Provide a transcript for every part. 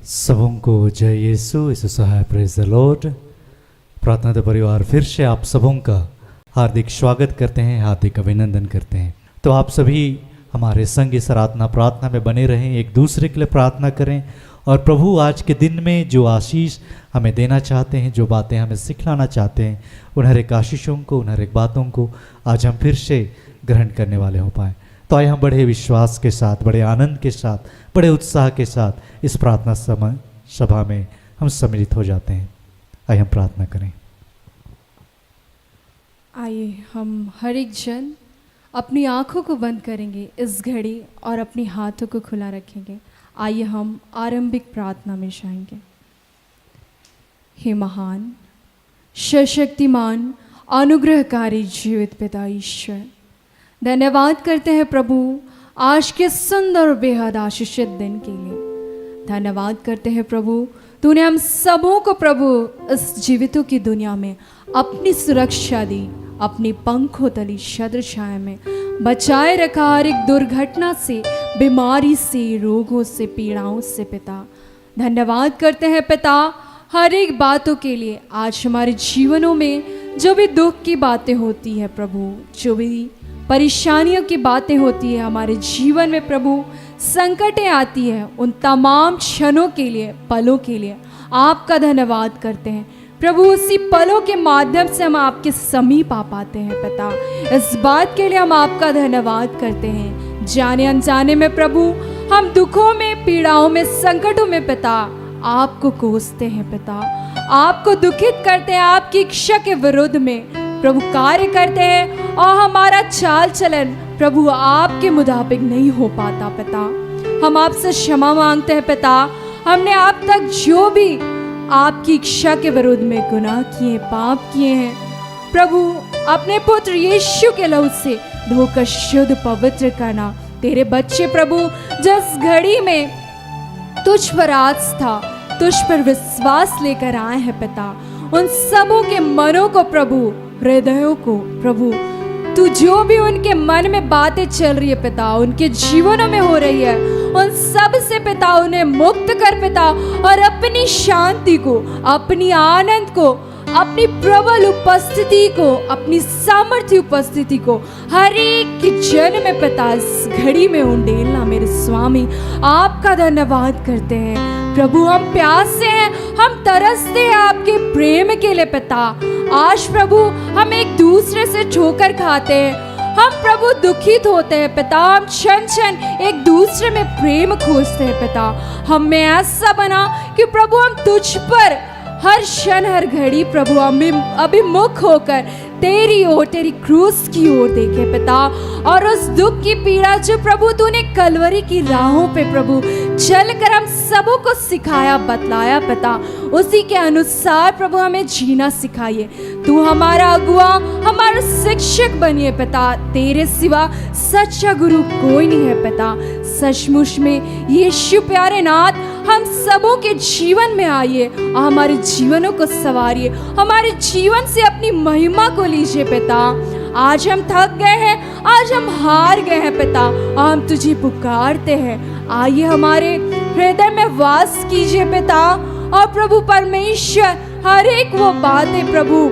सबों को जय यीशु यीशु सहाय प्रेज द लॉर्ड। प्रार्थना का परिवार फिर से आप सबों का हार्दिक स्वागत करते हैं, हार्दिक अभिनंदन करते हैं। तो आप सभी हमारे संग इस आराधना प्रार्थना में बने रहें, एक दूसरे के लिए प्रार्थना करें और प्रभु आज के दिन में जो आशीष हमें देना चाहते हैं, जो बातें हमें सिखलाना चाहते हैं, उन हर एक आशीषों को, उन हर एक बातों को आज हम फिर से ग्रहण करने वाले हो पाएँ। तो आइए हम बड़े विश्वास के साथ, बड़े आनंद के साथ, बड़े उत्साह के साथ इस प्रार्थना सभा में हम सम्मिलित हो जाते हैं। आइए हम प्रार्थना करें। आइए हम हर एक जन अपनी आँखों को बंद करेंगे इस घड़ी और अपने हाथों को खुला रखेंगे। आइए हम आरंभिक प्रार्थना में जाएंगे। हे महान, सशक्तिमान, अनुग्रहकारी जीवित पिता ईश्वर, धन्यवाद करते हैं प्रभु आज के सुंदर और बेहद आशीषित दिन के लिए। धन्यवाद करते हैं प्रभु, तूने हम सबों को प्रभु इस जीवितों की दुनिया में अपनी सुरक्षा दी, अपनी पंखों तली छत्र छाया में बचाए रखा हर एक दुर्घटना से, बीमारी से, रोगों से, पीड़ाओं से। पिता धन्यवाद करते हैं पिता हर एक बातों के लिए। आज हमारे जीवनों में जो भी दुख की बातें होती है प्रभु, जो भी परेशानियों की बातें होती है हमारे जीवन में प्रभु, संकटें आती है, उन तमाम क्षणों के लिए, पलों के लिए आपका धन्यवाद करते हैं प्रभु। उसी पलों के माध्यम से हम आपके समीप आ पाते हैं पिता। इस बात के लिए हम आपका धन्यवाद करते हैं। जाने अनजाने में प्रभु हम दुखों में, पीड़ाओं में, संकटों में पिता आपको कोसते हैं पिता, आपको दुखित करते हैं, आपकी इच्छा के विरुद्ध में प्रभु कार्य करते हैं और हमारा चाल चलन प्रभु आपके मुताबिक नहीं हो पाता पिता। हम आपसे क्षमा मांगते हैं पिता, हमने आप तक जो भी आपकी इच्छा के विरुद्ध में गुनाह किए, पाप किए हैं प्रभु, अपने पुत्र यीशु के लहू से धोकर शुद्ध पवित्र करना। तेरे बच्चे प्रभु जिस घड़ी में तुझ पर आस्था, तुझ पर विश्वास लेकर आए हैं पिता, उन सबों के मनों को प्रभु, हृदयों को प्रभु, तू जो भी उनके मन में बातें चल रही है पिता, उनके जीवनों में हो रही है, उन सब से पिता उन्हें मुक्त कर पिता, और अपनी शांति को, अपनी आनंद को, अपनी प्रबल उपस्थिति को, अपनी सामर्थ्य उपस्थिति को हर एक के जन में पिता इस घड़ी में उंडेलना। मेरे स्वामी आपका धन्यवाद करते हैं प्रभु। हम प्यासे हैं, हम तरसते हैं आपके प्रेम के लिए पिता। आज प्रभु हम एक दूसरे से ठोकर खाते हैं, हम प्रभु दुखित होते हैं पिता, हम क्षण क्षण एक दूसरे में प्रेम खोजते हैं पिता। हम में ऐसा बना कि प्रभु हम तुझ पर हर क्षण, हर घड़ी प्रभु अभिमुख होकर तेरी ओर, तेरी क्रूस की ओर देखे पिता, और उस दुख की पीड़ा जो प्रभु तूने कलवरी की राहों पे प्रभु चलकर हम सबों को सिखाया, बतलाया पिता, उसी के अनुसार प्रभु हमें जीना सिखाइए। तू हमारा अगुआ, हमारा शिक्षक बनिए पिता। तेरे सिवा सच्चा गुरु कोई नहीं है पिता। सचमुच में यीशु प्यारे नाथ हम सबों के जीवन में आइए और हमारे जीवनों को संवारिए, हमारे जीवन से अपनी महिमा को लीजिए पिता। आज हम थक गए हैं, आज हम हार गए हैं पिता, और हम तुझे पुकारते हैं। आइए हमारे हृदय में वास कीजिए पिता, और प्रभु परमेश्वर हर एक वो बातें प्रभु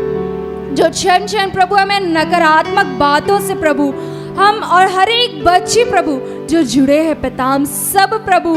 जो क्षण क्षण प्रभु हमें नकारात्मक बातों से प्रभु, हम और हर एक बच्चे प्रभु जो जुड़े हैं पिता, हम सब प्रभु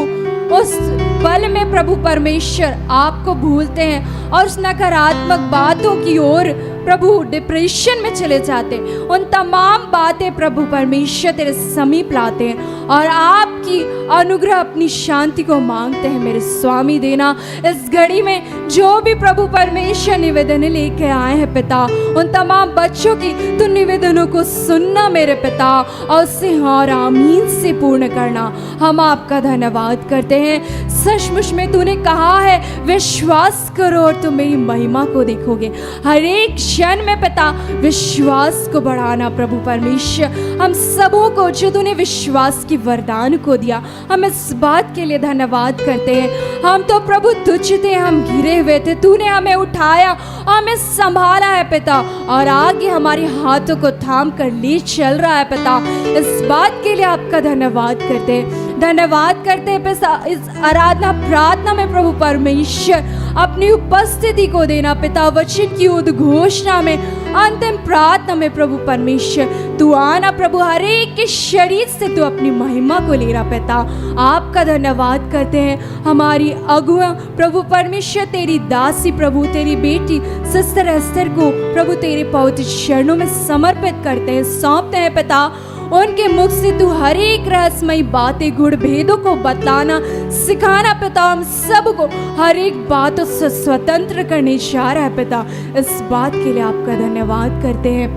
उस पल में प्रभु परमेश्वर आपको भूलते हैं और उस नकारात्मक बातों की ओर प्रभु डिप्रेशन में चले जाते हैं। उन तमाम बातें प्रभु परमेश्वर तेरे समीप लाते हैं और आपकी अनुग्रह, अपनी शांति को मांगते हैं। मेरे स्वामी देना इस घड़ी में जो भी प्रभु परमेश्वर निवेदन लेके आए हैं पिता, उन तमाम बच्चों की तो निवेदनों को सुनना मेरे पिता, और उसे और आमीन से पूर्ण करना। हम आपका धन्यवाद करते हैं। सचमुच में तूने कहा है विश्वास करो और तुम मेरी महिमा को देखोगे। हर एक क्षण में पिता विश्वास को बढ़ाना प्रभु परमेश्वर, हम सबों को जो तूने विश्वास की वरदान को दिया, हम इस बात के लिए धन्यवाद करते हैं। हम तो प्रभु तुच्छ थे, हम गिरे हुए थे, तूने हमें उठाया, हमें संभाला है पिता, और आगे हमारे हाथों को थाम कर ले चल रहा है पिता। इस बात के लिए आपका आपका धन्यवाद करते हैं। धन्यवाद करते हैं पिता, इस आराधना प्रार्थना में प्रभु परमेश्वर अपनी उपस्थिति को देना पिता, वचन की उद्घोषणा में, अंतिम प्रार्थना में प्रभु परमेश्वर तू आना प्रभु, हर एक के शरीर से तू अपनी महिमा को ले रहा पिता। आपका धन्यवाद करते हैं हमारी अगुआ प्रभु परमेश्वर, तेरी दासी प्रभु, तेरी बेटी सिस्टर एस्तर को प्रभु तेरे पवित्र चरणों में समर्पित करते हैं, सौंपते हैं पिता। उनके मुख से तू हर एक रहस्यमयी बातें, गुण भेदों को बताना सिखाना पिता, हम सबको हर एक बातों से स्वतंत्र करने जा रहा है पिता। इस बात के लिए आपका धन्यवाद करते हैं,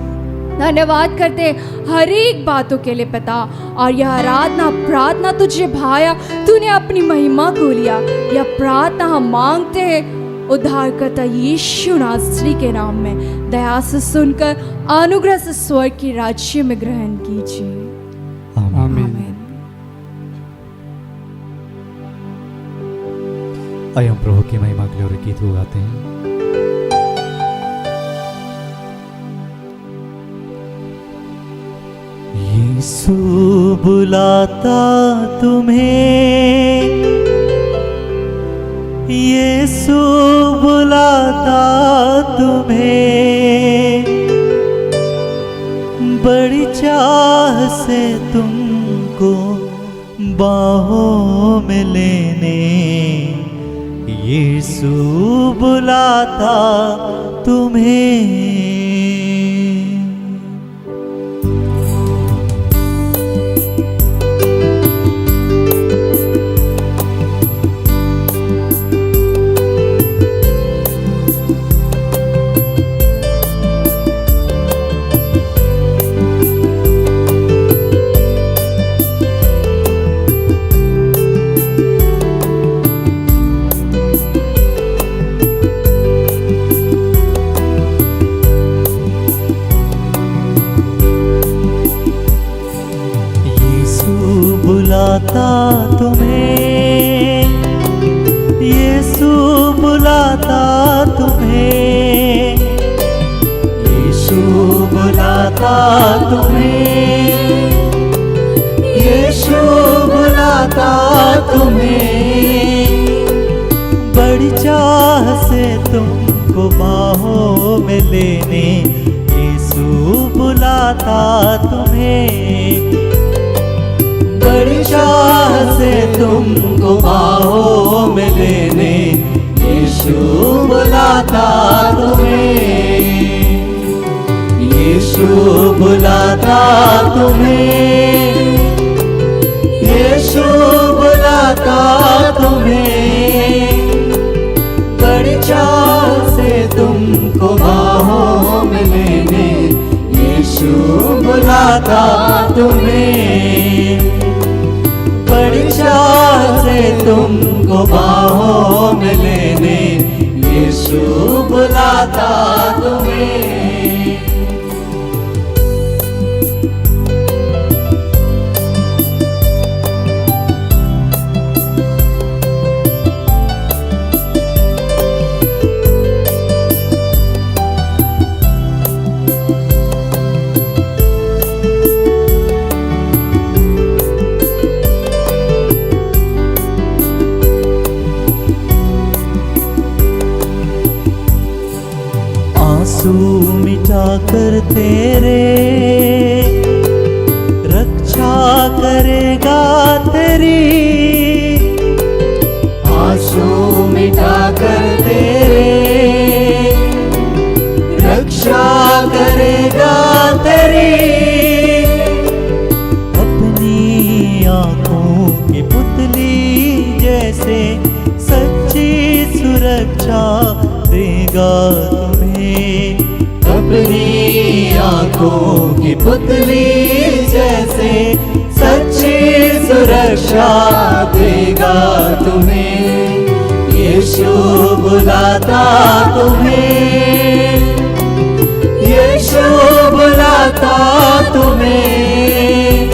धन्यवाद करते हैं हर एक बातों के लिए पिता। और यह आराधना प्रार्थना तुझे भाया, तूने अपनी महिमा को लिया। यह प्रार्थना हम मांगते हैं उद्धारकर्ता यीशु नासरी के नाम में, दया से सुनकर अनुग्रह से स्वर्ग के राज्य में ग्रहण कीजिए। आमीन। आइए हम प्रभु की महिमा के लिए और गीत गाते हैं। यीशु बुलाता तुम्हें, यीशु बुलाता तुम्हें, बड़ी चाह से तुमको बाहों में लेने, यीशु बुलाता तुम्हें। बुलाता तुम्हें, यीशु बुलाता तुम्हें, यीशु बुलाता तुम्हें, यीशु बुलाता तुम्हें, बड़ी चाह से तुमको बाहों में लेने, यीशु बुलाता तुम्हें, बड़ी चाह से तुमको बाहों में लेने, यीशु बुलाता तुम्हें, यीशु बुलाता तुम्हें, यीशु बुलाता तुम्हें, बड़ी चाह से तुमको बाहों में लेने, यीशु बुलाता तुम्हें, बड़ी चाह से तुमको बाहों में लेने, यीशु बुलाता तुम्हें। आंसू मिटा कर तेरे रक्षा करेगा तेरी, आंसू मिटा कर तेरे रक्षा करेगा तेरी, अपनी आंखों की पुतली जैसे सच्ची सुरक्षा देगा तुम्हें, अपनी आंखों की पुतली जैसे सच्ची सुरक्षा देगा तुम्हें, यीशु बुलाता तुम्हें, यीशु बुलाता तुम्हें,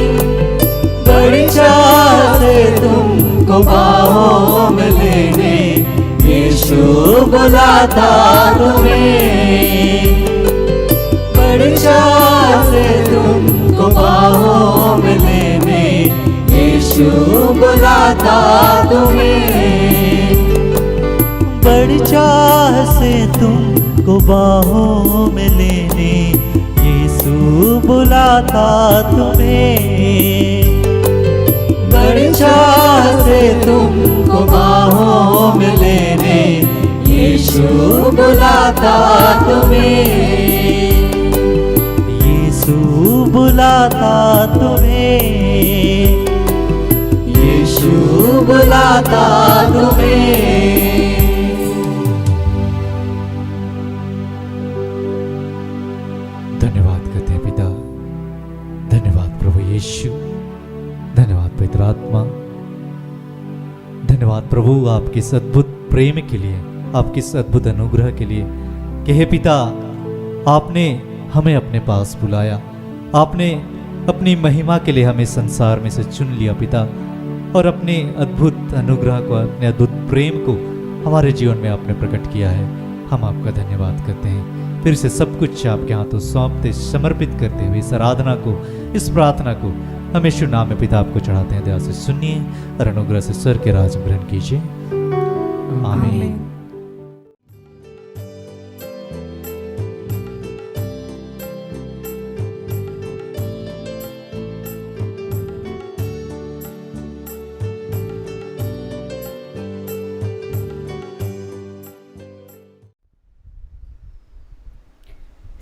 बड़ी चाह से तुमको बाहों में लेने, यीशु बुलाता तुम्हें, बड़ी चाह से तुमको बाहों में लेने, यीशु बुलाता तुम्हें। बड़ी चाह से तुमको बाहों में लेने यीशु बुलाता तुम्हें। बड़ी चाह से तुमको बाहों में लेने यीशु बुलाता तुम्हें। यीशु बुलाता तुम्हें। यीशु बुलाता तुम्हें। धन्यवाद करते हैं पिता, धन्यवाद प्रभु यीशु, धन्यवाद पवित्र आत्मा, धन्यवाद प्रभु आपके इस अद्भुत प्रेम के लिए, आपके इस अद्भुत अनुग्रह के लिए कि हे पिता, आपने हमें अपने पास बुलाया, आपने अपनी महिमा के लिए हमें संसार में से चुन लिया पिता, और अपने अद्भुत अनुग्रह को, अपने अद्भुत प्रेम को हमारे जीवन में आपने प्रकट किया है। हम आपका धन्यवाद करते हैं। फिर से सब कुछ आपके हाथों सौंपते, समर्पित करते हुए इस आराधना को, इस प्रार्थना को हम यीशु नाम में पिता आपको चढ़ाते हैं। दया से सुनिए और अनुग्रह से स्वर के राज ग्रहण कीजिए। आमीन।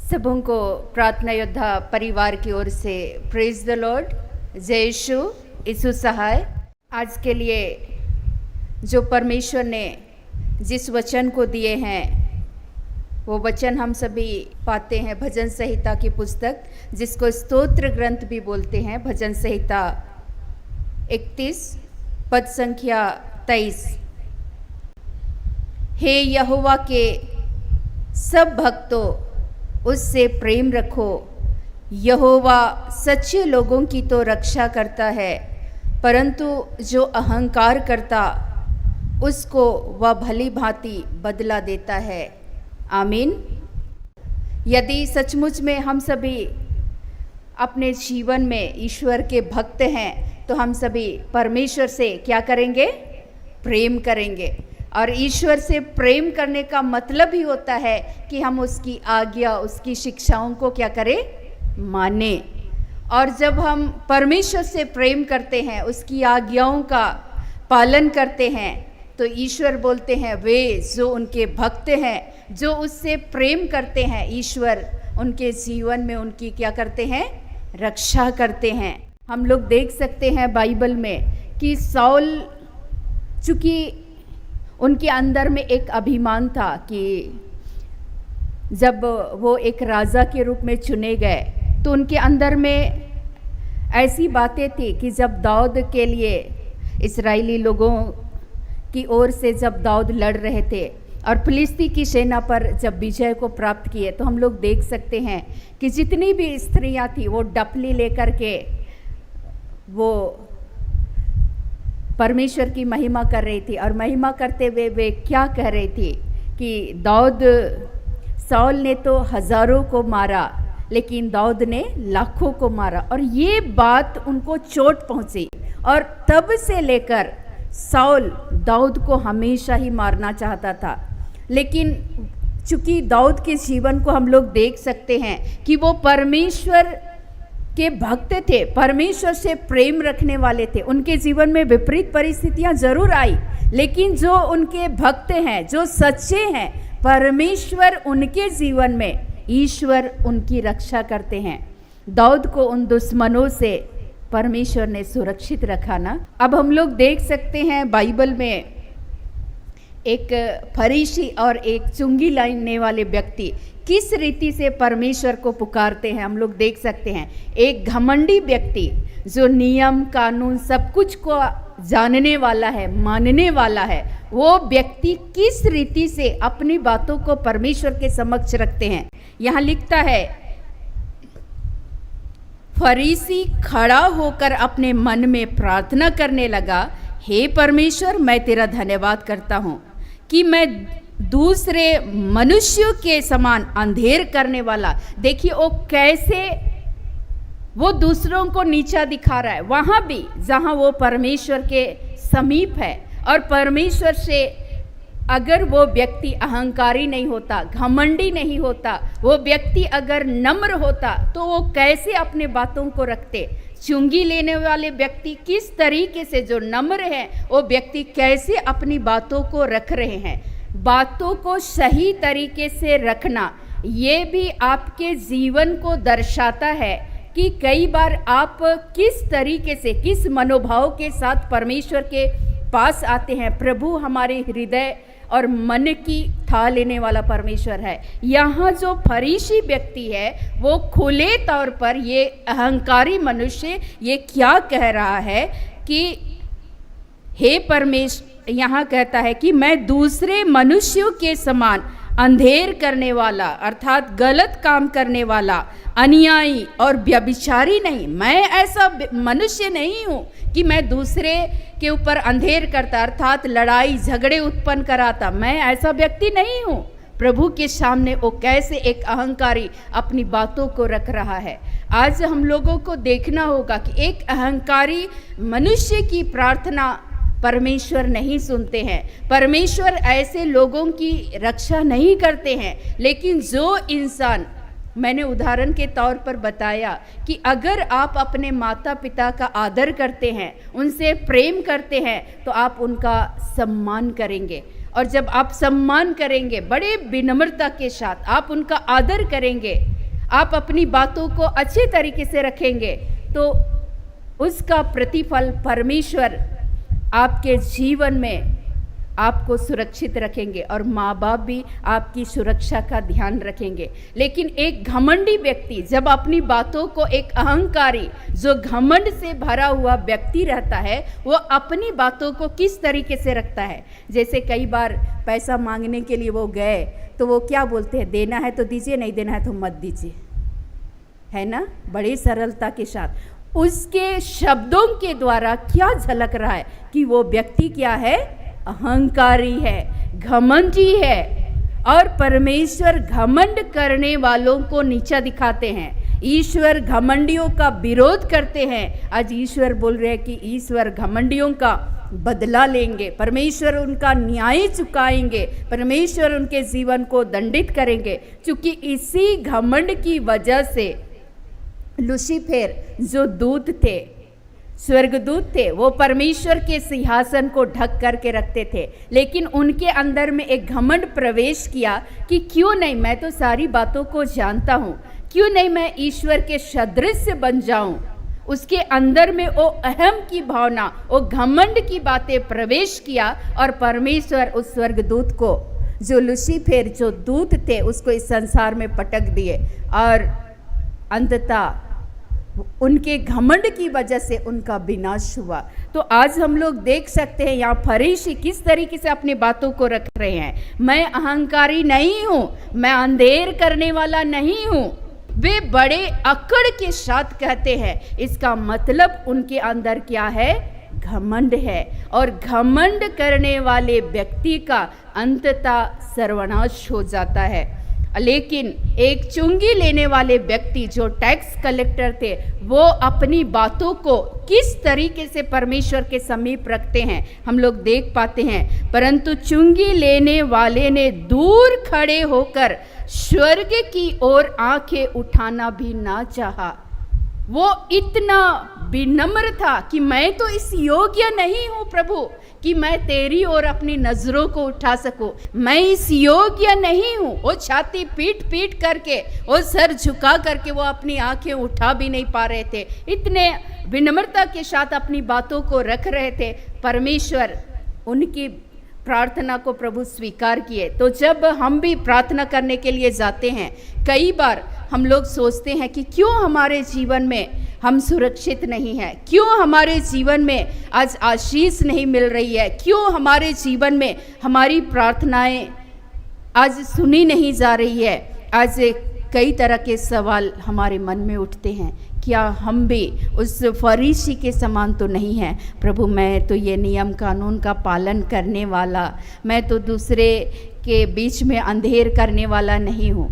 सबों को प्रार्थना योद्धा परिवार की ओर से प्रेज द लॉर्ड, जय यीशु, यीशु सहाय। आज के लिए जो परमेश्वर ने जिस वचन को दिए हैं वो वचन हम सभी पाते हैं भजन संहिता की पुस्तक, जिसको स्तोत्र ग्रंथ भी बोलते हैं। भजन संहिता 31 पद संख्या 23। हे यहोवा के सब भक्तों, उससे प्रेम रखो। यहोवा सच्चे लोगों की तो रक्षा करता है, परंतु जो अहंकार करता उसको वह भली भांति बदला देता है। आमीन। यदि सचमुच में हम सभी अपने जीवन में ईश्वर के भक्त हैं तो हम सभी परमेश्वर से क्या करेंगे? प्रेम करेंगे। और ईश्वर से प्रेम करने का मतलब ही होता है कि हम उसकी आज्ञा, उसकी शिक्षाओं को क्या करें? माने। और जब हम परमेश्वर से प्रेम करते हैं, उसकी आज्ञाओं का पालन करते हैं, तो ईश्वर बोलते हैं वे जो उनके भक्त हैं, जो उससे प्रेम करते हैं, ईश्वर उनके जीवन में उनकी क्या करते हैं? रक्षा करते हैं। हम लोग देख सकते हैं बाइबल में कि साउल, चूँकि उनके अंदर में एक अभिमान था कि जब वो एक राजा के रूप में चुने गए तो उनके अंदर में ऐसी बातें थी कि जब दाऊद के लिए इस्राएली लोगों की ओर से जब दाऊद लड़ रहे थे और फिलिस्ती की सेना पर जब विजय को प्राप्त किए, तो हम लोग देख सकते हैं कि जितनी भी स्त्रियां थी वो डपली लेकर के वो परमेश्वर की महिमा कर रही थी। और महिमा करते हुए वे क्या कह रही थी कि दाऊद, साउल ने तो हजारों को मारा लेकिन दाऊद ने लाखों को मारा। और ये बात उनको चोट पहुंची और तब से लेकर साउल दाऊद को हमेशा ही मारना चाहता था। लेकिन चूंकि दाऊद के जीवन को हम लोग देख सकते हैं कि वो परमेश्वर के भक्त थे, परमेश्वर से प्रेम रखने वाले थे। उनके जीवन में विपरीत परिस्थितियां जरूर आई, लेकिन जो उनके भक्त हैं, जो सच्चे हैं, परमेश्वर उनके जीवन में, ईश्वर उनकी रक्षा करते हैं। दाऊद को उन दुश्मनों से परमेश्वर ने सुरक्षित रखा ना। अब हम लोग देख सकते हैं बाइबल में एक फरीसी और एक चुंगी लाने वाले व्यक्ति किस रीति से परमेश्वर को पुकारते हैं, हम लोग देख सकते हैं। एक घमंडी व्यक्ति जो नियम कानून सब कुछ को जानने वाला है, मानने वाला है, वो व्यक्ति किस रीति से अपनी बातों को परमेश्वर के समक्ष रखते हैं। यहाँ लिखता है, फरीसी खड़ा होकर अपने मन में प्रार्थना करने लगा, हे परमेश्वर, मैं तेरा धन्यवाद करता हूँ कि मैं दूसरे मनुष्यों के समान अंधेर करने वाला। देखिए वो कैसे वो दूसरों को नीचा दिखा रहा है। वहाँ भी जहाँ वो परमेश्वर के समीप है और परमेश्वर से अगर वो व्यक्ति अहंकारी नहीं होता, घमंडी नहीं होता, वो व्यक्ति अगर नम्र होता, तो वो कैसे अपने बातों को रखते। चुंगी लेने वाले व्यक्ति किस तरीके से, जो नम्र है, वो व्यक्ति कैसे अपनी बातों को रख रहे हैं। बातों को सही तरीके से रखना, ये भी आपके जीवन को दर्शाता है कि कई बार आप किस तरीके से, किस मनोभाव के साथ परमेश्वर के पास आते हैं। प्रभु हमारे हृदय और मन की था लेने वाला परमेश्वर है। यहाँ जो फरीसी व्यक्ति है वो खुले तौर पर, ये अहंकारी मनुष्य ये क्या कह रहा है कि हे परमेश्वर, यहाँ कहता है कि मैं दूसरे मनुष्यों के समान अंधेर करने वाला, अर्थात गलत काम करने वाला, अन्यायी और व्यभिचारी नहीं। मैं ऐसा मनुष्य नहीं हूँ कि मैं दूसरे के ऊपर अंधेर करता, अर्थात लड़ाई झगड़े उत्पन्न कराता। मैं ऐसा व्यक्ति नहीं हूँ। प्रभु के सामने वो कैसे एक अहंकारी अपनी बातों को रख रहा है। आज हम लोगों को देखना होगा कि एक अहंकारी मनुष्य की प्रार्थना परमेश्वर नहीं सुनते हैं। परमेश्वर ऐसे लोगों की रक्षा नहीं करते हैं। लेकिन जो इंसान, मैंने उदाहरण के तौर पर बताया कि अगर आप अपने माता पिता का आदर करते हैं, उनसे प्रेम करते हैं, तो आप उनका सम्मान करेंगे। और जब आप सम्मान करेंगे, बड़े विनम्रता के साथ आप उनका आदर करेंगे, आप अपनी बातों को अच्छे तरीके से रखेंगे, तो उसका प्रतिफल परमेश्वर आपके जीवन में आपको सुरक्षित रखेंगे और माँ बाप भी आपकी सुरक्षा का ध्यान रखेंगे। लेकिन एक घमंडी व्यक्ति जब अपनी बातों को, एक अहंकारी जो घमंड से भरा हुआ व्यक्ति रहता है, वो अपनी बातों को किस तरीके से रखता है। जैसे कई बार पैसा मांगने के लिए वो गए तो वो क्या बोलते हैं, देना है तो दीजिए, नहीं देना है तो मत दीजिए, है ना, बड़ी सरलता के साथ। उसके शब्दों के द्वारा क्या झलक रहा है कि वो व्यक्ति क्या है, अहंकारी है, घमंडी है। और परमेश्वर घमंड करने वालों को नीचा दिखाते हैं। ईश्वर घमंडियों का विरोध करते हैं। आज ईश्वर बोल रहे हैं कि ईश्वर घमंडियों का बदला लेंगे, परमेश्वर उनका न्याय चुकाएंगे, परमेश्वर उनके जीवन को दंडित करेंगे। क्योंकि इसी घमंड की वजह से लूसीफर जो दूत थे, स्वर्गदूत थे, वो परमेश्वर के सिंहासन को ढक करके रखते थे। लेकिन उनके अंदर में एक घमंड प्रवेश किया कि क्यों नहीं, मैं तो सारी बातों को जानता हूँ, क्यों नहीं मैं ईश्वर के सदृश बन जाऊं। उसके अंदर में वो अहम की भावना, वो घमंड की बातें प्रवेश किया और परमेश्वर उस स्वर्गदूत को, जो लूसीफर जो दूत थे, उसको इस संसार में पटक दिए। और अंततः उनके घमंड की वजह से उनका विनाश हुआ। तो आज हम लोग देख सकते हैं यहाँ फरीसी किस तरीके से अपनी बातों को रख रहे हैं। मैं अहंकारी नहीं हूँ, मैं अंधेर करने वाला नहीं हूँ, वे बड़े अकड़ के साथ कहते हैं। इसका मतलब उनके अंदर क्या है, घमंड है। और घमंड करने वाले व्यक्ति का अंततः सर्वनाश हो जाता है। लेकिन एक चुंगी लेने वाले व्यक्ति जो टैक्स कलेक्टर थे, वो अपनी बातों को किस तरीके से परमेश्वर के समीप रखते हैं हम लोग देख पाते हैं। परंतु चुंगी लेने वाले ने दूर खड़े होकर स्वर्ग की ओर आंखें उठाना भी ना चाहा। वो इतना विनम्र था कि मैं तो इस योग्य नहीं हूँ प्रभु कि मैं तेरी ओर अपनी नजरों को उठा सकूं, मैं इस योग्य नहीं हूँ। वो छाती पीट पीट करके, वो सर झुका करके वो अपनी आंखें उठा भी नहीं पा रहे थे। इतने विनम्रता के साथ अपनी बातों को रख रहे थे। परमेश्वर उनकी प्रार्थना को प्रभु स्वीकार किए। तो जब हम भी प्रार्थना करने के लिए जाते हैं, कई बार हम लोग सोचते हैं कि क्यों हमारे जीवन में हम सुरक्षित नहीं हैं, क्यों हमारे जीवन में आज आशीष नहीं मिल रही है, क्यों हमारे जीवन में हमारी प्रार्थनाएं आज सुनी नहीं जा रही है। आज कई तरह के सवाल हमारे मन में उठते हैं। क्या हम भी उस फरीसी के समान तो नहीं हैं? प्रभु, मैं तो ये नियम कानून का पालन करने वाला, मैं तो दूसरे के बीच में अंधेर करने वाला नहीं हूँ।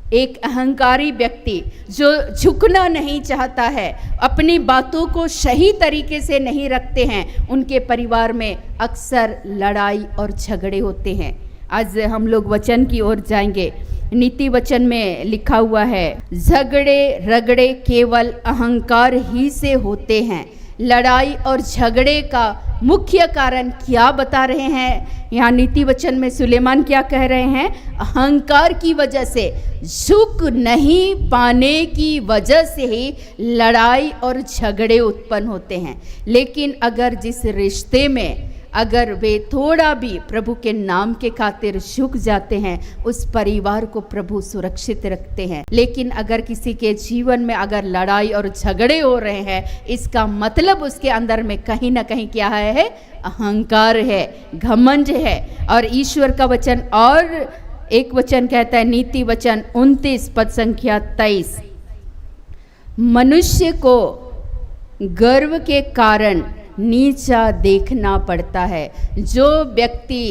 एक अहंकारी व्यक्ति जो झुकना नहीं चाहता है, अपनी बातों को सही तरीके से नहीं रखते हैं, उनके परिवार में अक्सर लड़ाई और झगड़े होते हैं। आज हम लोग वचन की ओर जाएंगे। नीति वचन में लिखा हुआ है, झगड़े रगड़े केवल अहंकार ही से होते हैं। लड़ाई और झगड़े का मुख्य कारण क्या बता रहे हैं? यहाँ नीति वचन में सुलेमान क्या कह रहे हैं? अहंकार की वजह से, झुक नहीं पाने की वजह से ही लड़ाई और झगड़े उत्पन्न होते हैं। लेकिन अगर जिस रिश्ते में अगर वे थोड़ा भी प्रभु के नाम के खातिर झुक जाते हैं, उस परिवार को प्रभु सुरक्षित रखते हैं। लेकिन अगर किसी के जीवन में अगर लड़ाई और झगड़े हो रहे हैं, इसका मतलब उसके अंदर में कहीं ना कहीं क्या है? अहंकार है, घमंड है। और ईश्वर का वचन और एक वचन कहता है, नीति वचन 29 पद संख्या 23, मनुष्य को गर्व के कारण नीचा देखना पड़ता है। जो व्यक्ति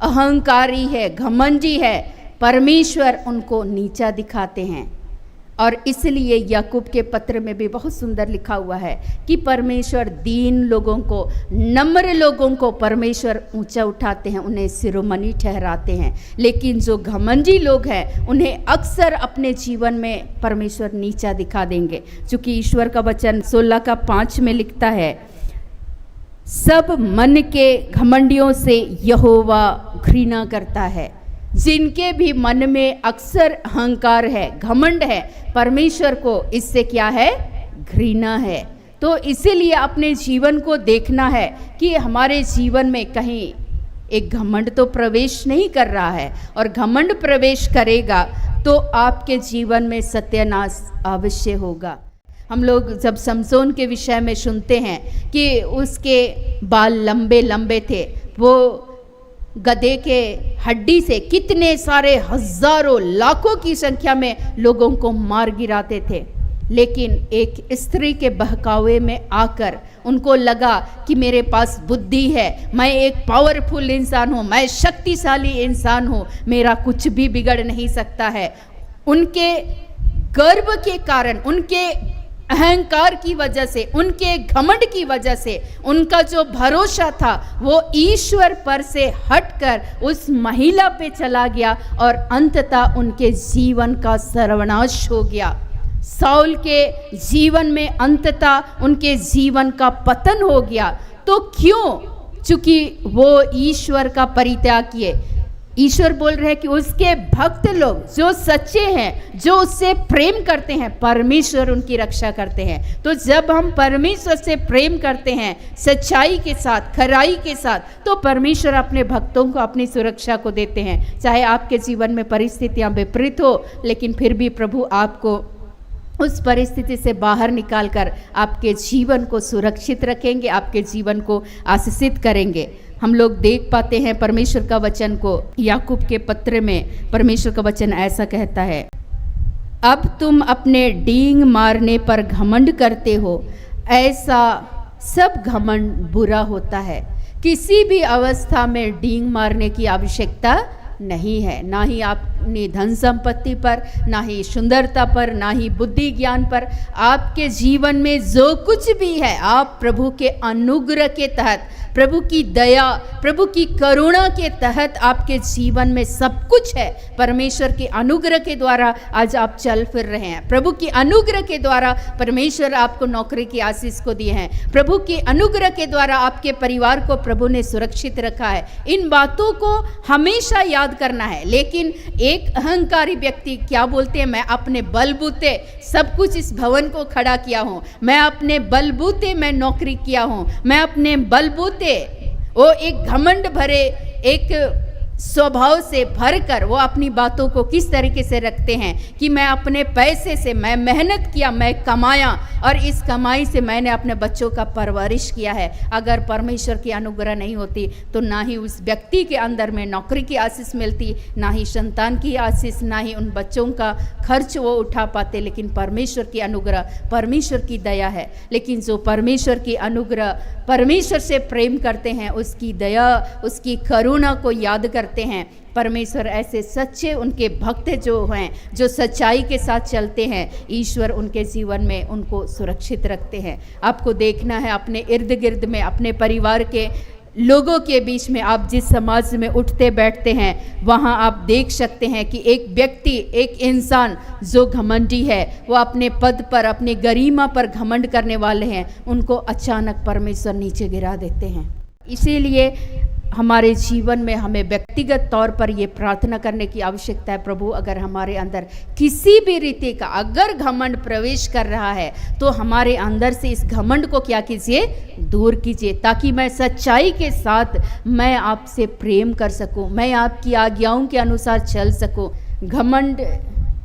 अहंकारी है, घमंडी है, परमेश्वर उनको नीचा दिखाते हैं। और इसलिए याकूब के पत्र में भी बहुत सुंदर लिखा हुआ है कि परमेश्वर दीन लोगों को, नम्र लोगों को परमेश्वर ऊंचा उठाते हैं, उन्हें शिरोमणि ठहराते हैं। लेकिन जो घमंडी लोग हैं, उन्हें अक्सर अपने जीवन में परमेश्वर नीचा दिखा देंगे। चूँकि ईश्वर का वचन 16:5 में लिखता है, सब मन के घमंडियों से यहोवा घृणा करता है। जिनके भी मन में अक्सर अहंकार है, घमंड है, परमेश्वर को इससे क्या है? घृणा है। तो इसीलिए अपने जीवन को देखना है कि हमारे जीवन में कहीं एक घमंड तो प्रवेश नहीं कर रहा है। और घमंड प्रवेश करेगा तो आपके जीवन में सत्यानाश अवश्य होगा। हम लोग जब समसोन के विषय में सुनते हैं कि उसके बाल लंबे लंबे थे, वो गधे के हड्डी से कितने सारे हजारों लाखों की संख्या में लोगों को मार गिराते थे। लेकिन एक स्त्री के बहकावे में आकर उनको लगा कि मेरे पास बुद्धि है, मैं एक पावरफुल इंसान हूँ, मैं शक्तिशाली इंसान हूँ, मेरा कुछ भी बिगड़ नहीं सकता है। उनके गर्व के कारण, उनके अहंकार की वजह से, उनके घमंड की वजह से उनका जो भरोसा था वो ईश्वर पर से हटकर उस महिला पे चला गया और अंततः उनके जीवन का सर्वनाश हो गया। साउल के जीवन में अंततः उनके जीवन का पतन हो गया। तो क्यों? चूंकि वो ईश्वर का परित्याग किए। ईश्वर बोल रहे हैं कि उसके भक्त लोग जो सच्चे हैं, जो उससे प्रेम करते हैं, परमेश्वर उनकी रक्षा करते हैं। तो जब हम परमेश्वर से प्रेम करते हैं सच्चाई के साथ, खराई के साथ, तो परमेश्वर अपने भक्तों को अपनी सुरक्षा को देते हैं। चाहे आपके जीवन में परिस्थितियां विपरीत हो, लेकिन फिर भी प्रभु आपको उस परिस्थिति से बाहर निकालकर आपके जीवन को सुरक्षित रखेंगे, आपके जीवन को आशीषित करेंगे। हम लोग देख पाते हैं परमेश्वर का वचन को। याकूब के पत्र में परमेश्वर का वचन ऐसा कहता है, अब तुम अपने डींग मारने पर घमंड करते हो, ऐसा सब घमंड बुरा होता है। किसी भी अवस्था में डींग मारने की आवश्यकता नहीं है, ना ही अपनी धन संपत्ति पर, ना ही सुंदरता पर, ना ही बुद्धि ज्ञान पर। आपके जीवन में जो कुछ भी है, आप प्रभु के अनुग्रह के तहत, प्रभु की दया, प्रभु की करुणा के तहत आपके जीवन में सब कुछ है। परमेश्वर के अनुग्रह के द्वारा आज आप चल फिर रहे हैं। प्रभु की अनुग्रह के द्वारा परमेश्वर आपको नौकरी की आशीष को दिए हैं। प्रभु के अनुग्रह के द्वारा आपके परिवार को प्रभु ने सुरक्षित रखा है। इन बातों को हमेशा याद करना है। लेकिन एक अहंकारी व्यक्ति क्या बोलते हैं, मैं अपने बलबूते सब कुछ इस भवन को खड़ा किया हूँ, मैं अपने बलबूते मैं नौकरी किया हूँ, मैं अपने बलबूते, वो एक घमंड भरे एक स्वभाव से भरकर वो अपनी बातों को किस तरीके से रखते हैं कि मैं अपने पैसे से, मैं मेहनत किया, मैं कमाया और इस कमाई से मैंने अपने बच्चों का परवरिश किया है। अगर परमेश्वर की अनुग्रह नहीं होती तो ना ही उस व्यक्ति के अंदर में नौकरी की आशीष मिलती, ना ही संतान की आशीष, ना ही उन बच्चों का खर्च वो उठा पाते। लेकिन परमेश्वर की अनुग्रह, परमेश्वर की दया है। लेकिन जो परमेश्वर की अनुग्रह, परमेश्वर से प्रेम करते हैं, उसकी दया, उसकी करुणा को याद करते करते हैं, परमेश्वर ऐसे सच्चे उनके भक्त जो हैं, जो सच्चाई के साथ चलते हैं, ईश्वर उनके जीवन में उनको सुरक्षित रखते हैं। आपको देखना है अपने इर्द गिर्द में, अपने परिवार के लोगों के बीच में, आप जिस समाज में उठते बैठते हैं वहाँ आप देख सकते हैं कि एक व्यक्ति, एक इंसान जो घमंडी है, वो अपने पद पर, अपनी गरिमा पर घमंड करने वाले हैं, उनको अचानक परमेश्वर नीचे गिरा देते हैं। इसीलिए हमारे जीवन में हमें व्यक्तिगत तौर पर ये प्रार्थना करने की आवश्यकता है, प्रभु अगर हमारे अंदर किसी भी रीति का अगर घमंड प्रवेश कर रहा है तो हमारे अंदर से इस घमंड को क्या कीजिए, दूर कीजिए, ताकि मैं सच्चाई के साथ मैं आपसे प्रेम कर सकूं, मैं आपकी आज्ञाओं के अनुसार चल सकूं। घमंड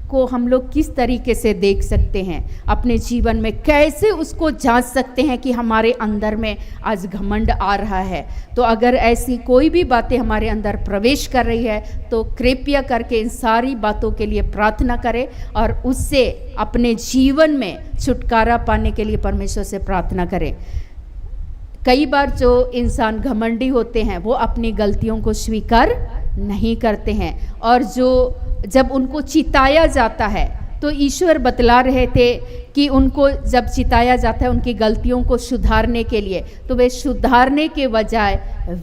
को हम लोग किस तरीके से देख सकते हैं अपने जीवन में, कैसे उसको जांच सकते हैं कि हमारे अंदर में आज घमंड आ रहा है। तो अगर ऐसी कोई भी बातें हमारे अंदर प्रवेश कर रही है तो कृपया करके इन सारी बातों के लिए प्रार्थना करें और उससे अपने जीवन में छुटकारा पाने के लिए परमेश्वर से प्रार्थना करें। कई बार जो इंसान घमंडी होते हैं वो अपनी गलतियों को स्वीकार नहीं करते हैं, और जब उनको चिताया जाता है तो ईश्वर बतला रहे थे कि उनको जब चिताया जाता है उनकी गलतियों को सुधारने के लिए, तो वे सुधारने के बजाय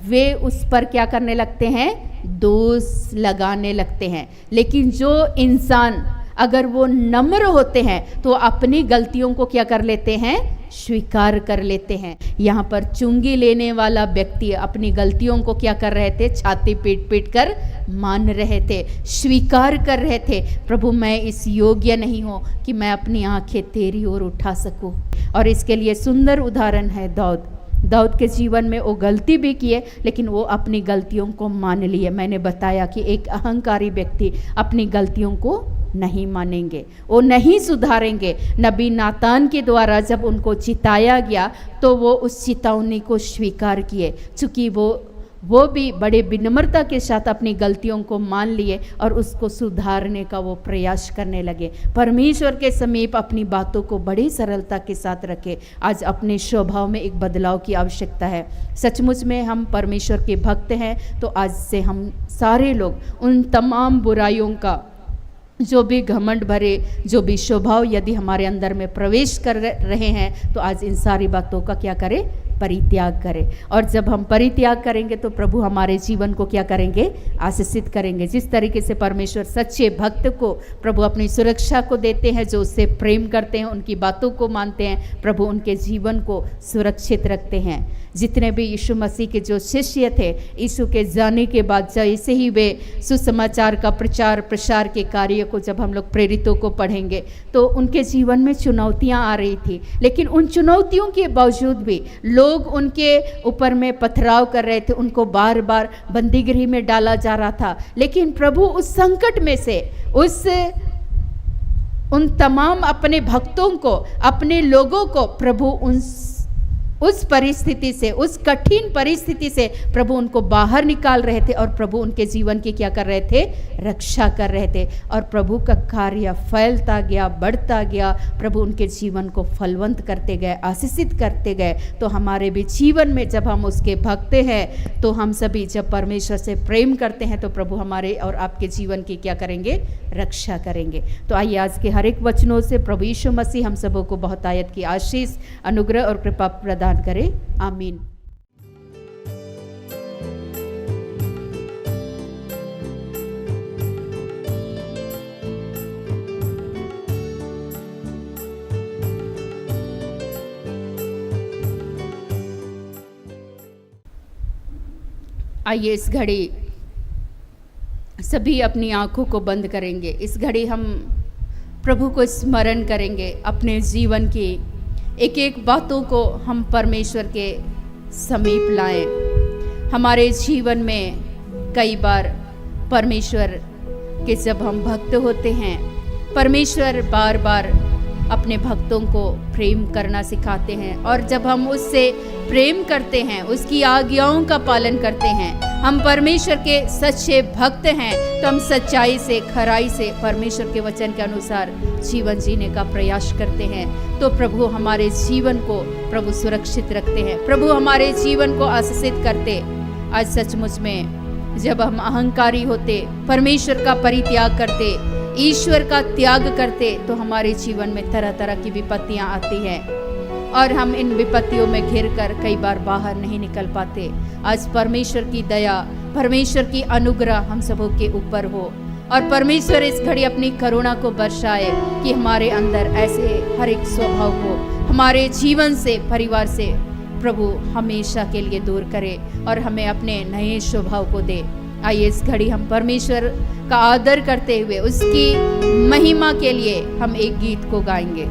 वे उस पर क्या करने लगते हैं, दोष लगाने लगते हैं। लेकिन जो इंसान अगर वो नम्र होते हैं तो अपनी गलतियों को क्या कर लेते हैं, स्वीकार कर लेते हैं। यहाँ पर चुंगी लेने वाला व्यक्ति अपनी गलतियों को क्या कर रहे थे, छाती पीट पीट कर मान रहे थे, स्वीकार कर रहे थे, प्रभु मैं इस योग्य नहीं हूँ कि मैं अपनी आंखें तेरी ओर उठा सकूँ। और इसके लिए सुंदर उदाहरण है दाऊद के जीवन में। वो गलती भी किए लेकिन वो अपनी गलतियों को मान लिए। मैंने बताया कि एक अहंकारी व्यक्ति अपनी गलतियों को नहीं मानेंगे, वो नहीं सुधारेंगे। नबी नातान के द्वारा जब उनको चिताया गया तो वो उस चेतावनी को स्वीकार किए, चूँकि वो भी बड़े विनम्रता के साथ अपनी गलतियों को मान लिए और उसको सुधारने का वो प्रयास करने लगे। परमेश्वर के समीप अपनी बातों को बड़ी सरलता के साथ रखे। आज अपने स्वभाव में एक बदलाव की आवश्यकता है। सचमुच में हम परमेश्वर के भक्त हैं तो आज से हम सारे लोग उन तमाम बुराइयों का, जो भी घमंड भरे, जो भी स्वभाव यदि हमारे अंदर में प्रवेश कर रहे हैं, तो आज इन सारी बातों का क्या करें, परित्याग करें। और जब हम परित्याग करेंगे तो प्रभु हमारे जीवन को क्या करेंगे, आशीषित करेंगे। जिस तरीके से परमेश्वर सच्चे भक्त को प्रभु अपनी सुरक्षा को देते हैं, जो उससे प्रेम करते हैं, उनकी बातों को मानते हैं, प्रभु उनके जीवन को सुरक्षित रखते हैं। जितने भी यीशु मसीह के जो शिष्य थे, यीशु के जाने के बाद जैसे ही वे सुसमाचार का प्रचार प्रसार के कार्य को जब हम लोग प्रेरितों को पढ़ेंगे तो उनके जीवन में चुनौतियां आ रही थी, लेकिन उन चुनौतियों के बावजूद भी लोग उनके ऊपर में पथराव कर रहे थे, उनको बार बार बंदीगृह में डाला जा रहा था। लेकिन प्रभु उस संकट में से, उन तमाम अपने भक्तों को, अपने लोगों को प्रभु उस परिस्थिति से, उस कठिन परिस्थिति से प्रभु उनको बाहर निकाल रहे थे और प्रभु उनके जीवन की क्या कर रहे थे, रक्षा कर रहे थे। और प्रभु का कार्य फैलता गया, बढ़ता गया, प्रभु उनके जीवन को फलवंत करते गए, आशीषित करते गए। तो हमारे भी जीवन में जब हम उसके भक्त हैं तो हम सभी जब परमेश्वर से प्रेम करते हैं तो प्रभु हमारे और आपके जीवन की क्या करेंगे, रक्षा करेंगे। तो आइए आज के हर एक वचनों से प्रभु यीशु मसीह हम सबों को बहुत आयत की आशीष, अनुग्रह और कृपा प्रदान करे। आमीन। आइए इस घड़ी सभी अपनी आंखों को बंद करेंगे। इस घड़ी हम प्रभु को स्मरण करेंगे, अपने जीवन की एक एक बातों को हम परमेश्वर के समीप लाएं। हमारे जीवन में कई बार परमेश्वर के जब हम भक्त होते हैं, परमेश्वर बार बार अपने भक्तों को प्रेम करना सिखाते हैं, और जब हम उससे प्रेम करते हैं, उसकी आज्ञाओं का पालन करते हैं, हम परमेश्वर के सच्चे भक्त हैं, तो हम सच्चाई से, खराई से परमेश्वर के वचन के अनुसार जीवन जीने का प्रयास करते हैं। तो प्रभु हमारे जीवन को प्रभु सुरक्षित रखते हैं, प्रभु हमारे जीवन को आशीषित करते। आज सचमुच में जब हम अहंकारी होते, परमेश्वर का परित्याग करते, ईश्वर का त्याग करते, तो हमारे जीवन में तरह तरह की विपत्तियां आती हैं और हम इन विपत्तियों में घिर कर कई बार बाहर नहीं निकल पाते। आज परमेश्वर की दया, परमेश्वर की अनुग्रह हम सबों के ऊपर हो और परमेश्वर इस घड़ी अपनी करुणा को बरसाए कि हमारे अंदर ऐसे हर एक स्वभाव को हमारे जीवन से, परिवार से प्रभु हमेशा के लिए दूर करे और हमें अपने नए स्वभाव को दे। आइए इस घड़ी हम परमेश्वर का आदर करते हुए उसकी महिमा के लिए हम एक गीत को गाएंगे।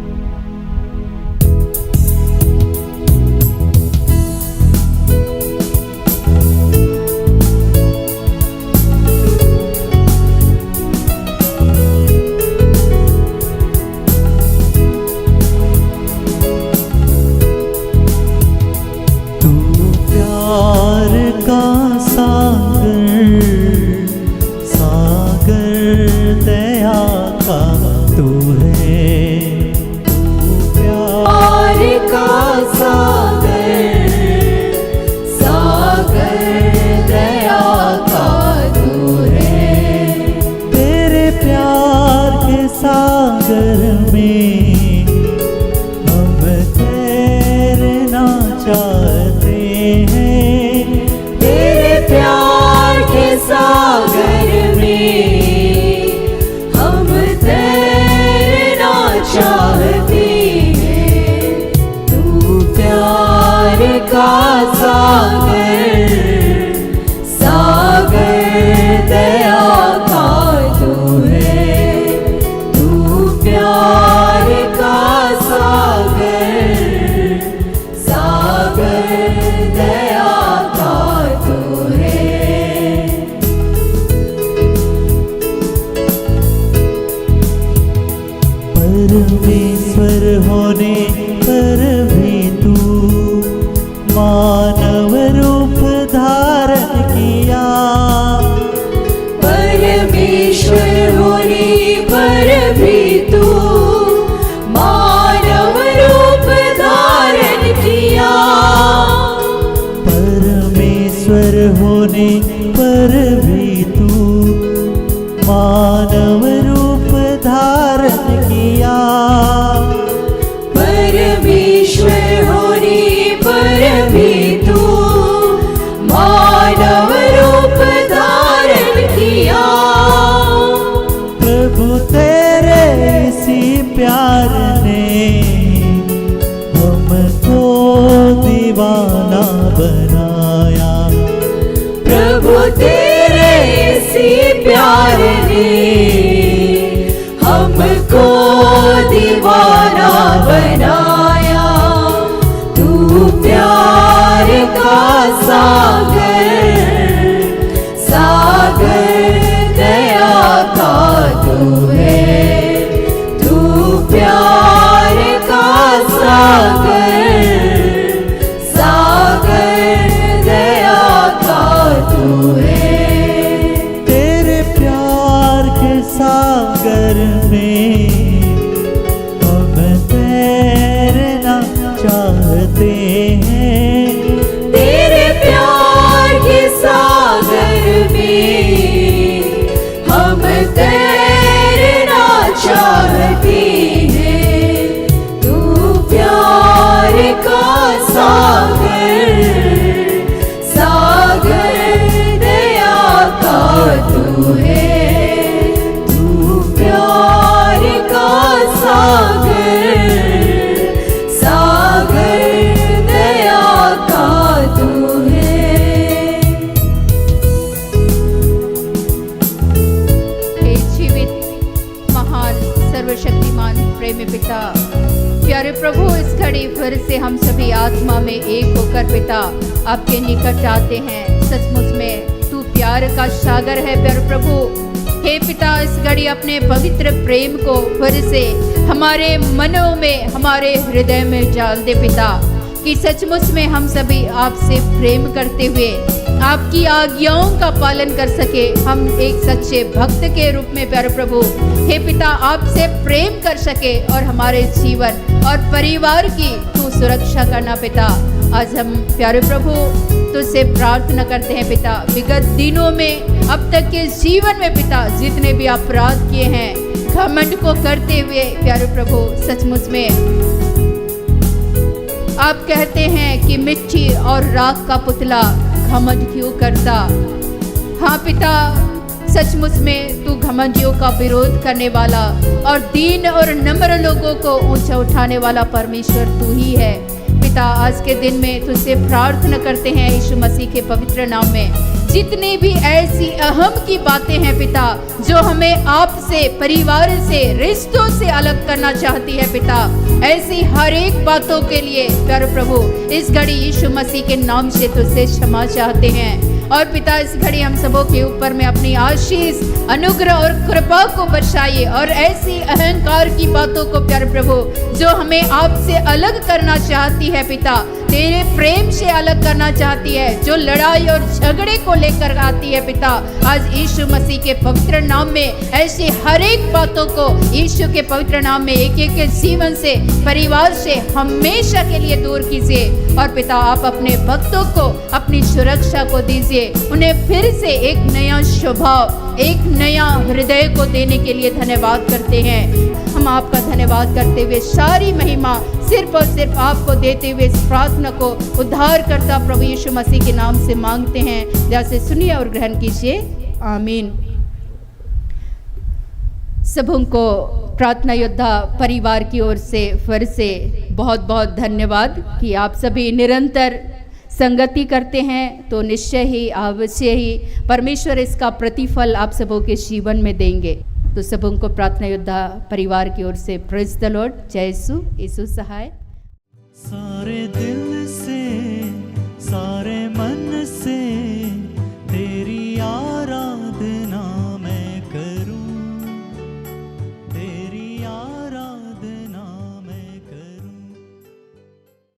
परमेश्वर होने पर भी तू मानव रूप धारण किया। परमेश्वर होने पर भी तू मानव रूप धारण किया। परमेश्वर होने पर भी तू मानव रूप धारण किया। परमेश्वर होने पर भी तू मानव रूप धारण किया। प्रभु तेरे इसी प्यार ने हमको दीवाना बनाया। प्रभु तेरे इसी प्यार ने हमको दीवाना बनाया। तू प्यार का सागर, सागर दया का तू है। तू प्यार का सागर, सागर दया का तू है। तेरे प्यार के सागर में हम तैरना चाहते हैं। तेरे प्यार के सागर में हम तैरना चाहते हैं। तू प्यार का सागर, सागर दया का तू है। तू प्यार का सागर, सागर दया का तू है। हे जीवित महान सर्वशक्तिमान प्रेमी पिता, प्यारे प्रभु, इस घड़ी फिर से हम सभी आत्मा में एक होकर पिता आपके निकट आते हैं। सचमुच में तू प्यार का सागर है प्यारे प्रभु। हे पिता, इस घड़ी अपने पवित्र प्रेम को फिर से हमारे मनों में, हमारे हृदय में डाल दे पिता, कि सचमुच में हम सभी आपसे प्रेम करते हुए आपकी आज्ञाओं का पालन कर सके। हम एक सच्चे भक्त के रूप में प्यारे प्रभु हे पिता आपसे प्रेम कर सके और हमारे जीवन और परिवार की तू सुरक्षा करना पिता। आज हम प्यारे प्रभु तुझसे प्रार्थना करते हैं पिता, विगत दिनों में अब तक के जीवन में पिता जितने भी अपराध किए हैं घमंड को करते हुए प्यारे प्रभु, सचमुच में आप कहते हैं कि मिट्टी और राख का पुतला घमंड क्यों करता। हाँ पिता, सचमुच में तू घमंडियों का विरोध करने वाला और दीन और नम्र लोगों को ऊंचा उठाने वाला परमेश्वर तू ही है पिता। आज के दिन में तुझसे प्रार्थना करते हैं यीशु मसीह के पवित्र नाम में, जितनी भी ऐसी अहम की बातें हैं पिता जो हमें आपसे, परिवार से, रिश्तों से अलग करना चाहती है पिता, ऐसी हर एक बातों के लिए प्यारे प्रभु इस घड़ी यीशु मसीह के नाम से तुझसे क्षमा चाहते हैं। और पिता इस घड़ी हम सबों के ऊपर में अपनी आशीष, अनुग्रह और कृपा को बरसाइए और ऐसी अहंकार की बातों को प्यारे प्रभु जो हमें आपसे अलग करना चाहती है पिता, तेरे प्रेम से अलग करना चाहती है, जो लड़ाई और झगड़े को लेकर आती है पिता, आज यीशु मसीह के पवित्र नाम में ऐसी हर एक बातों को यीशु के पवित्र नाम में एक एक के जीवन से, परिवार से हमेशा के लिए दूर कीजिए। और पिता आप अपने भक्तों को अपनी सुरक्षा को दीजिए, उन्हें फिर से एक नया स्वभाव, एक नया हृदय को देने के लिए धन्यवाद करते हैं। हम आपका धन्यवाद करते हुए सारी महिमा सिर्फ और सिर्फ आपको देते हुए इस प्रार्थना को उद्धारकर्ता प्रभु यीशु मसीह के नाम से मांगते हैं। जैसे सुनिए और ग्रहण कीजिए, आमीन। सबों को प्रार्थना योद्धा परिवार की ओर से फिर से बहुत बहुत धन्यवाद कि आप सभी निरंतर संगति करते हैं, तो निश्चय ही अवश्य ही परमेश्वर इसका प्रतिफल आप सबों के जीवन में देंगे। तो सबों को प्रार्थना योद्धा परिवार की ओर से प्रेज द लॉर्ड, जय यीशु, यीशु सहाय। सारे दिल से, सारे मन से